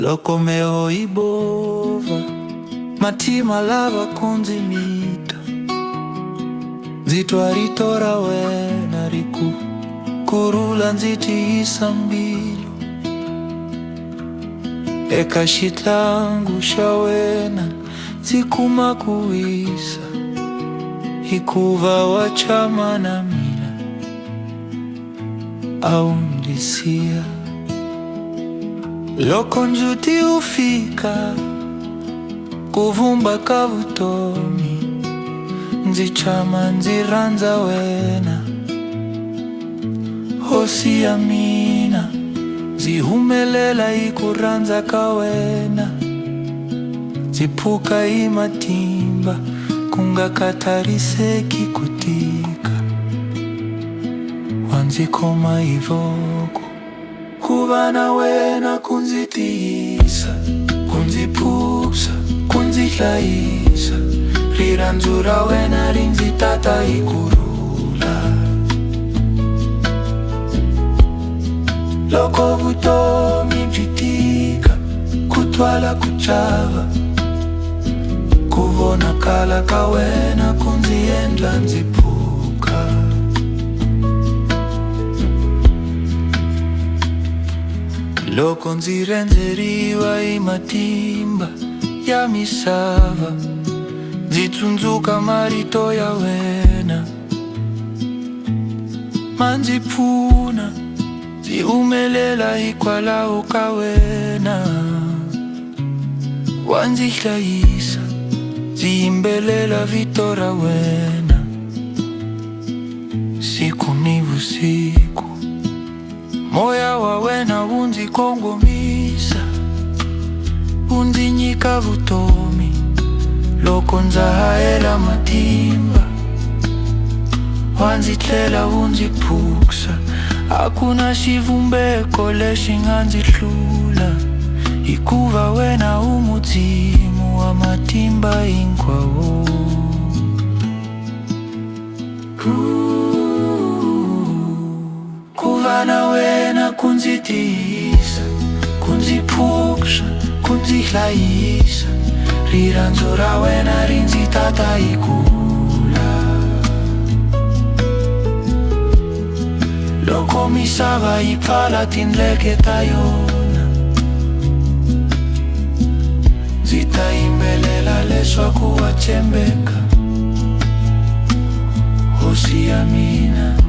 Loko meo ibova matima lava konzimita nzitwa ritora wena riku kurula nziti isambilu eka shitlangu shawena zikuma kuisa ikuva wachama na mina au ndisia loko njuti ufika kuvumba kavutomi nzichama nziranza wena hosi amina zihumelela ikuranza kawena zipuka imatimba kungakatariseki kutika wanzikoma ivoko kuvana wena kunzitisa kunzipusa kunzihlaisa riranzura wena rinzitata ikurula loko vutomi byitika kutwala kuchava kuvona kala ka wena kunziendla nzipuka loko nzirenzeriwa imatimba ya misava nzitsundzuka marito ya wena manzipfuna zihumelela hikwalaho ka wena wanzihlayisa ziyimbelela vito ra wena siku ni vusiku moya wa wena wunzikongomisa wunzinyika vutomi loko nzahayela matimba wanzitlela wunzipuksa hakuna xivumbeko lexi nga ndzi hlula hikuva wena umudzimu wa matimba hinkwawo kuvana wena kunzitisa kunzipuksha kunzihlayisa riranzo ra wena rinzitata ikula loko misava yi pfala tindleke ta yona ndzi ta yimbelela leswaku wa tshembeka hosi ya mina.